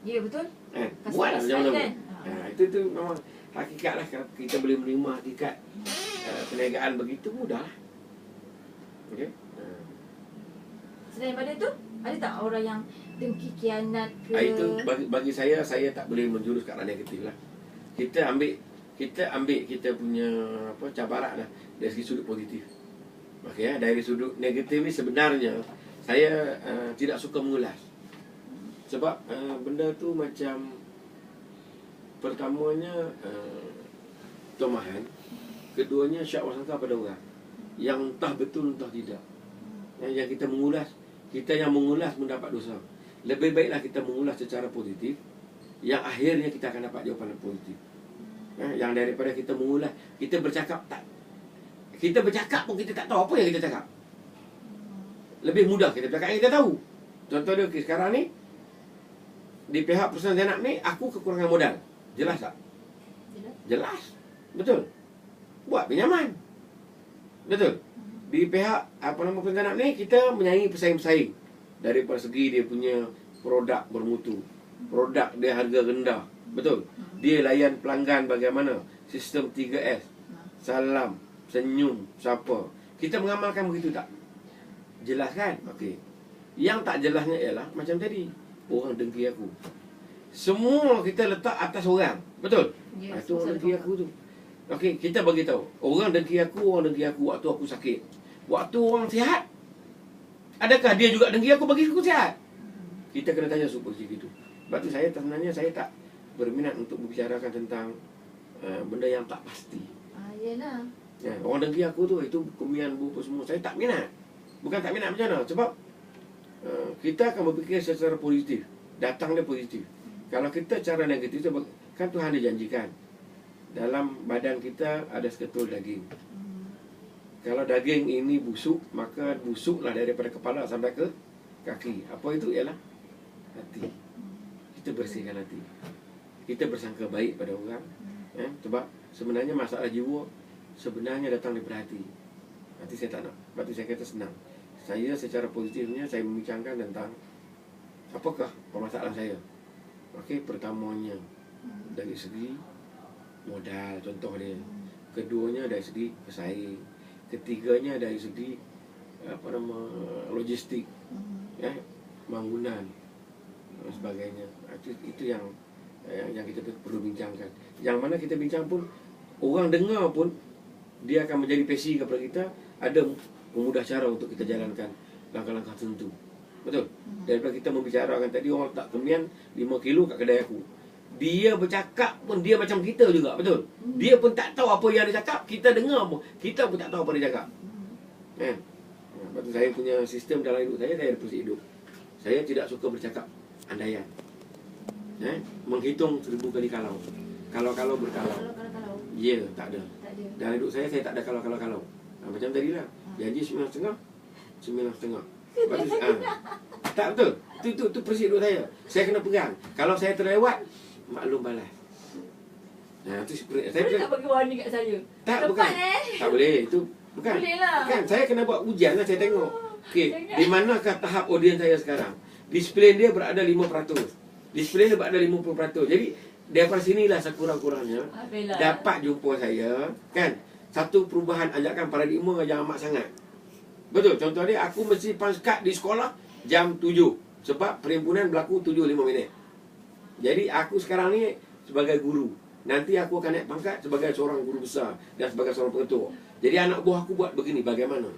Ya, betul. Buatlah macam mana kan? Itu memang hakikat lah. Kalau kita boleh menerima hakikat perniagaan begitu, mudah lah. Okay? Selain pada tu, ada tak orang yang dengki, khianat ke? Itu bagi saya tak boleh menjurus ke arah negatif lah. Kita ambil kita punya cabaran lah dari segi sudut positif. Okey, dari sudut negatif ni sebenarnya saya tidak suka mengulas. Sebab benda tu macam pertamanya tomahan, keduanya syak wasangka pada orang yang entah betul entah tidak. Yang kita mengulas, kita yang mengulas mendapat dosa. Lebih baiklah kita mengulas secara positif, yang akhirnya kita akan dapat jawapan yang positif. Yang daripada kita mengulas, kita bercakap tak. Kita bercakap pun kita tak tahu apa yang kita cakap. Lebih mudah kita bercakap yang kita tahu. Contoh dia sekarang ni, di pihak perusahaan Zainab ni, aku kekurangan modal. Jelas tak? Jelas. Betul. Buat pinjaman. Betul. Di pihak perusahaan Zainab ni, kita menyaingi pesaing-pesaing. Daripada segi dia punya produk bermutu, produk dia harga rendah. Betul. Dia layan pelanggan bagaimana? Sistem 3S. Salam, senyum, sapa. Kita mengamalkan begitu tak? Jelas kan? Okey. Yang tak jelasnya ialah macam tadi, orang dengki aku. Semua kita letak atas orang. Betul? Yes, Itu orang dengki aku tu. Okey, kita bagi tahu. Orang dengki aku waktu aku sakit. Waktu orang sihat, adakah dia juga dengki aku bagi aku sihat? Kita kena tanya seperti itu. Sebab tu sebenarnya saya tak berminat untuk berbicarakan tentang benda yang tak pasti. Yelah. Orang dengki aku tu, itu kemian buku semua, saya tak minat. Bukan tak minat macam mana, sebab kita akan berfikir secara positif. Datang dia positif. Kalau kita cara negatif tu, kan Tuhan dia janjikan dalam badan kita ada seketul daging. Kalau daging ini busuk, maka busuklah daripada kepala sampai ke kaki. Apa itu? Ialah hati. Kita bersihkan hati. Kita bersangka baik pada orang. Sebab sebenarnya masalah jiwa sebenarnya datang daripada hati. Hati saya tak nak. Sebab tu saya kata senang. Saya secara positifnya saya membincangkan tentang apakah permasalahan saya. Okey, pertamanya dari segi modal, contoh dia. Keduanya dari segi pesaing. Ketiganya dari segi logistik, bangunan dan sebagainya. Itu yang kita perlu bincangkan. Yang mana kita bincang pun, orang dengar pun dia akan menjadi pesi kepada kita. Ada memudah cara untuk kita jalankan langkah-langkah tertentu. Betul? Daripada kita membicarakan tadi, orang tak kemian 5 kilo kat kedai aku, dia bercakap pun dia macam kita juga. Betul? Dia pun tak tahu apa yang dia cakap. Kita dengar pun, kita pun tak tahu apa dia cakap. Sebab tu saya punya sistem dalam hidup saya ada prinsip hidup. Saya tidak suka bercakap andaian. Menghitung 1000 kali kalau. Kalau berkalau. Ya, tak ada. Dalam hidup saya tak ada kalau. Macam tadi lah, janji 9.5, 9.5. Tak betul. Itu prinsip hidup saya. Saya kena pegang. Kalau saya terlewat, maklum balas. Itu saya tak bagi warna kat saya. Tak, bukan. Tak boleh. Itu bukan. Boleh lah. Bukan. Saya kena buat ujian lah. Saya tengok. Okey, di manakah tahap audiens saya sekarang? Disiplin dia berada 5%. Disiplin dia berada 50%. Jadi daripada sinilah sekurang-kurangnya dapat jumpa saya, kan? Satu perubahan ajakan paradigma yang amat sangat. Betul. Contoh dia, aku mesti punch card di sekolah jam 7. Sebab perhimpunan berlaku 7:05. Jadi aku sekarang ni sebagai guru. Nanti aku akan naik pangkat sebagai seorang guru besar dan sebagai seorang pengetua. Jadi anak buah aku buat begini, bagaimana?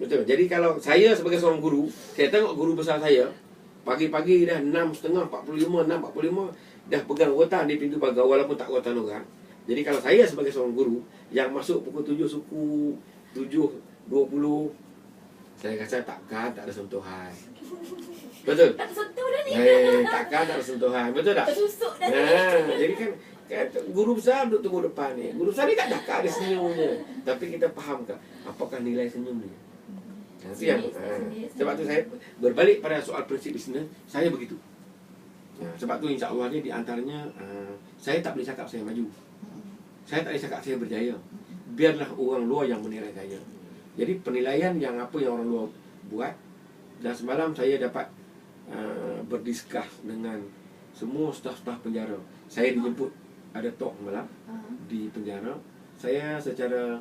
Betul. Jadi kalau saya sebagai seorang guru, saya tengok guru besar saya pagi-pagi dah 6.30, 45, 6.45 dah pegang rotan di pintu pagar walaupun tak rotan orang. Jadi kalau saya sebagai seorang guru yang masuk pukul 7 suku, 7.20, saya kata takkan tak ada sentuhan. Betul? Tak tersentuh dah ni. Takkan tak ada sentuhan. Betul tak? Tersusuk dah ni. Jadi kan guru besar duduk tunggu depan ni. Guru besar ni takkan ada senyumnya. Tapi kita fahamkah apakah nilai senyum ni? Itu yang sebab tu saya berbalik pada soal prinsip bisnes, saya begitu. Sebab tu insya-Allah ni di antaranya saya tak boleh cakap saya maju. Saya tak boleh cakap saya berjaya. Biarlah orang luar yang menilai saya. Jadi penilaian yang apa yang orang luar buat. Dan semalam saya dapat berdiskus dengan semua staf-staf penjara. Saya dijemput ada talk malam di penjara. Saya secara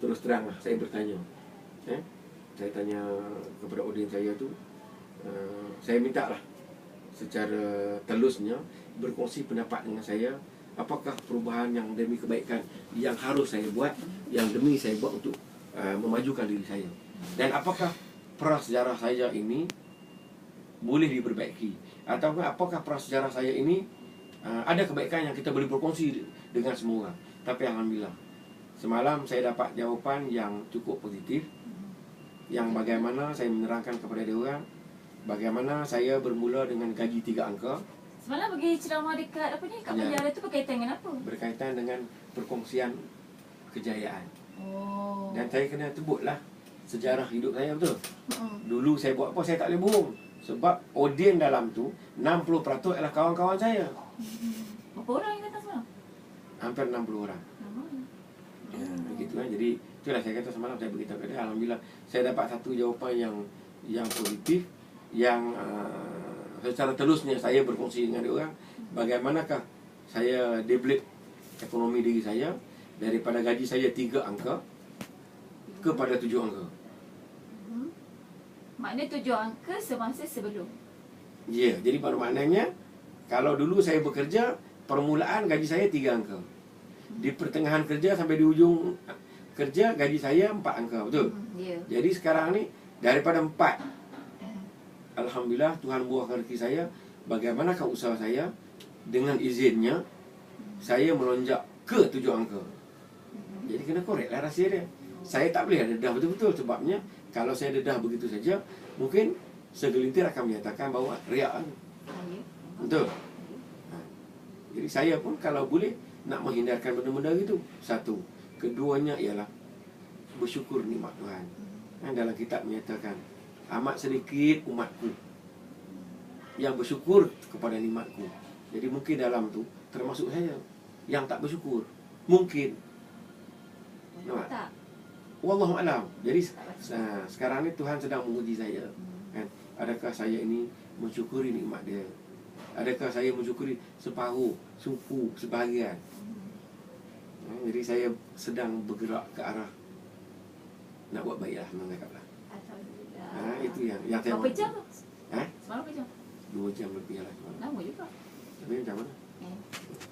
terus terang lah, saya bertanya. Saya tanya kepada audiens saya tu, saya minta lah secara telusnya berkongsi pendapat dengan saya. Apakah perubahan yang demi kebaikan yang harus saya buat, yang demi saya buat untuk memajukan diri saya. Dan apakah prasejarah saya ini boleh diperbaiki, atau apakah prasejarah saya ini ada kebaikan yang kita boleh berkongsi dengan semua orang. Tapi alhamdulillah, semalam saya dapat jawapan yang cukup positif, yang bagaimana saya menerangkan kepada dia orang bagaimana saya bermula dengan gaji 3 angka. Semalam bagi ceramah dekat apa ni, kat penjara tu berkaitan dengan apa? Berkaitan dengan perkongsian kejayaan. Oh. Dan saya kena sebutlah sejarah hidup saya, betul. Dulu saya buat apa, saya tak boleh bohong. Sebab audien dalam tu 60% adalah kawan-kawan saya. Berapa orang yang datang semalam? Hampir 60 orang. Ya, begitu kan. Jadi itulah saya kata semalam saya beritahu kepada dia, alhamdulillah saya dapat satu jawapan yang positif, yang secara telusnya saya berkongsi dengan dia orang bagaimanakah saya develop ekonomi diri saya daripada gaji saya 3 angka kepada 7 angka. Maknanya 7 angka semasa sebelum. Ya, jadi pada maknanya kalau dulu saya bekerja, permulaan gaji saya 3 angka. Di pertengahan kerja sampai di ujung kerja gaji saya 4 angka, betul? Jadi sekarang ni daripada 4, alhamdulillah Tuhan buahkan rezeki saya. Bagaimanakah usaha saya? Dengan izinnya saya melonjak ke 7 angka. Jadi kena korek lah rahsia dia. Saya tak boleh dedah betul-betul. Sebabnya kalau saya dedah begitu saja, mungkin segelintir akan menyatakan bahawa riak kan. Betul. Jadi saya pun kalau boleh nak menghindarkan benda-benda gitu. Satu. Keduanya ialah bersyukur nikmat Tuhan. Dalam kitab menyatakan, amat sedikit umatku yang bersyukur kepada nikmatku. Jadi mungkin dalam tu termasuk saya yang tak bersyukur. Mungkin. Nampak? Tak. Wallahu a'lam. Jadi sekarang ni Tuhan sedang menguji saya. Kan? Adakah saya ini mensyukuri nikmat dia? Adakah saya mensyukuri separuh, suku, sebahagian? Jadi saya sedang bergerak ke arah nak buat baiklah, menganggaplah. Itu yang saya berapa jam tu? Semalam berapa jam? 2 jam lebih lah. Lama juga. Tapi macam mana?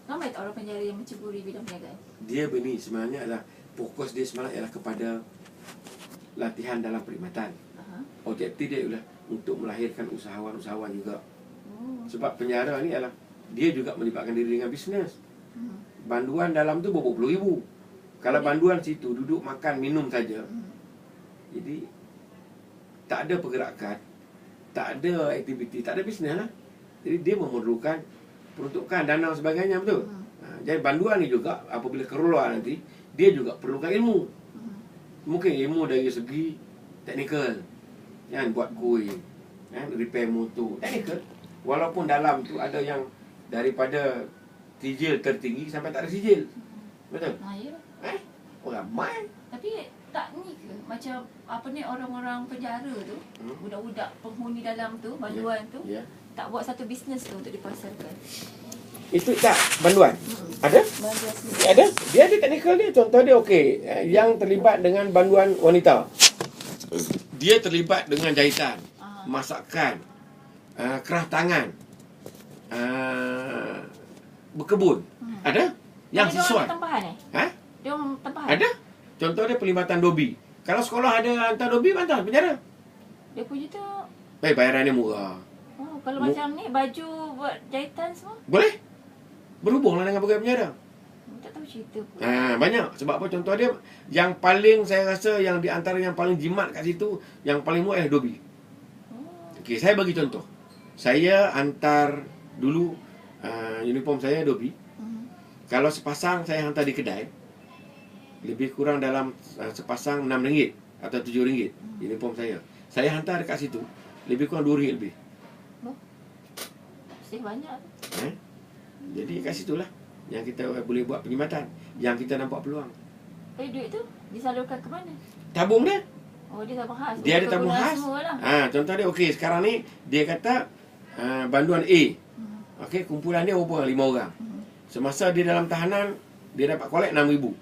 Ramai tak orang penjara yang menceburi bidang perniagaan? Dia begini, sebenarnya adalah fokus dia sebenarnya ialah kepada latihan dalam perkhidmatan. Objektif dia ialah untuk melahirkan usahawan-usahawan juga. Sebab penjara ni ialah dia juga melibatkan diri dengan bisnes. Banduan dalam tu berapa puluh ribu. Kalau banduan situ duduk makan minum saja, jadi tak ada pergerakan, tak ada aktiviti, tak ada bisnes lah. Jadi dia memerlukan peruntukan, dana dan sebagainya, betul? Jadi banduan ni juga apabila keluar nanti, dia juga perlukan ilmu. Mungkin ilmu dari segi teknikal, kan, buat kuih, kan, repair motor, teknikal. Walaupun dalam tu ada yang daripada sijil tertinggi sampai tak ada sijil. Betul? Ya. Orang ramai. Tapi tak ni ke? Macam apa ni, orang-orang penjara tu, budak-budak penghuni dalam tu, banduan tu, tak buat satu bisnes tu untuk dipasarkan. Itu tak banduan. Ada? Banduan sendiri. Ada. Dia ada teknikal dia. Contoh dia okey. Yang terlibat dengan banduan wanita. Dia terlibat dengan jahitan, masakan, kerah tangan, berkebun. Ada? Yang sesuai. Dia tempahan Dia orang tempahan? Ada. Contoh dia pelibatan dobi. Kalau sekolah ada hantar dobi, hantar penjara. Dia punya tu bayarannya murah. kalau macam ni, baju buat jahitan semua? Boleh. Berhubunglah dengan pegawai penjara. Tak tahu cerita pun. Banyak. Sebab apa? Contoh dia, yang paling saya rasa yang di antara yang paling jimat kat situ, yang paling murah adalah dobi. Okey, saya bagi contoh. Saya hantar dulu uniform saya dobi. Kalau sepasang saya hantar di kedai, lebih kurang dalam sepasang RM6 atau RM7 uniform saya. Saya hantar dekat situ lebih kurang RM2 lebih. Mesti banyak. Jadi kat situlah yang kita boleh buat perkhidmatan, yang kita nampak peluang. Duit tu disalurkan ke mana? Tabung dia. Oh, dia tak bahas. Dia ada tabung khas. Contoh dia, okey, sekarang ni dia kata banduan A. Okey, kumpulan dia berapa orang? 5 orang. Semasa dia dalam tahanan, dia dapat collect 6,000.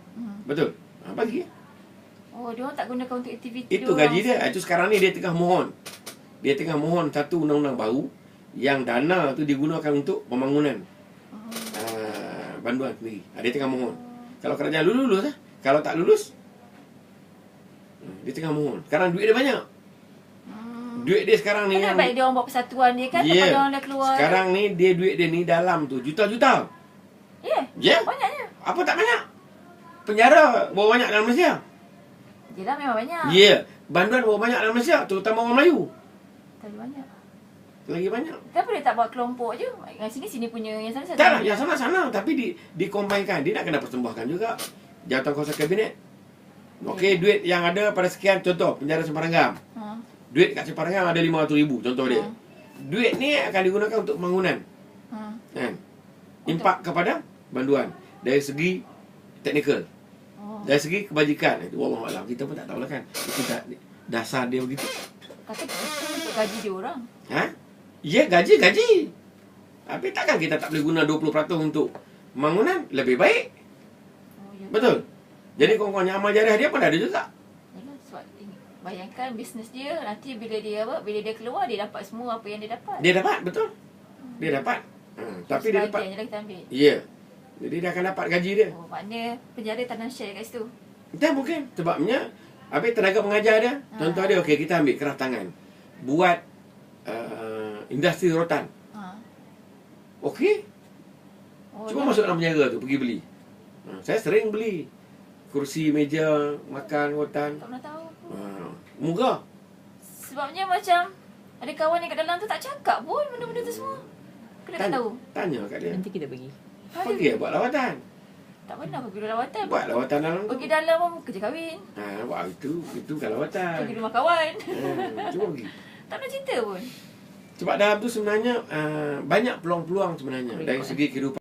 Betul? Bagi. Oh, dia orang tak gunakan untuk aktiviti Itu gaji dia. Itu sekarang ni dia tengah mohon. Dia tengah mohon satu undang-undang baru yang dana tu digunakan untuk pembangunan banduan sendiri. Dia tengah mohon. Kalau kerajaan lulus lah. Kalau tak lulus, dia tengah mohon. Sekarang duit dia banyak. Duit dia sekarang ni Kenapa baik dia orang buat persatuan dia kan? Lepas orang dah keluar. Sekarang ni dia duit dia ni dalam tu juta-juta. Banyaknya. Apa tak banyak? Penjara berapa banyak dalam Malaysia? Yelah, memang banyak. Banduan berapa banyak dalam Malaysia? Terutama orang Melayu. Terlalu banyak. Lagi banyak. Kenapa dia tak buat kelompok je? Yang sini punya, yang sana Tak lah, yang sana-sana. Tapi dikombinkan. Dia nak kena persembahkan juga. Jawatan kuasa kabinet. Okey, duit yang ada pada sekian, contoh penjara Semparanggam. Duit kat Semparanggam ada 500,000, contoh dia. Duit ni akan digunakan untuk pembangunan. Kan? Impak kepada banduan. Dari segi teknikal. Dari segi kebajikan. Itu wallahualam. Kita pun tak tahu lah kan. Itu dasar dia begitu. Tapi itu untuk gaji dia orang. Ya, gaji. Tapi takkan kita tak boleh guna 20% untuk pembangunan? Lebih baik. Betul? Jadi kawan-kawan yang amal jariah dia pun ada juga. Yalah, sebab bayangkan bisnes dia nanti bila dia keluar, dia dapat semua apa yang dia dapat. Dia dapat, betul. Dia dapat. Tapi dia dapat. Sebahagian je lah kita ambil. Ya. Jadi dia akan dapat gaji dia. Oh, maknanya penjara tak nak share kat situ. Tak mungkin. Sebabnya habis tenaga pengajar dia. Contoh dia, okey, kita ambil kerah tangan. Buat industri rotan. Okey. Cuma masuk dalam penjara tu, pergi beli. Saya sering beli kursi, meja, makan, rotan. Tak pernah tahu pun. Murah. Sebabnya macam ada kawan yang kat dalam tu tak cakap pun benda-benda tu semua. Kena tak tahu. Tanya kat dia. Nanti kita pergi. Pergi buat lawatan. Tak pernah pergi lawatan. Buat lawatan dalam tu. Pergi dalam pun kerja kahwin. Buat itu bukan lawatan. Pergi rumah kawan. Cuba pergi. Tak pernah cerita pun. Sebab dalam tu sebenarnya banyak peluang-peluang sebenarnya dari segi kehidupan.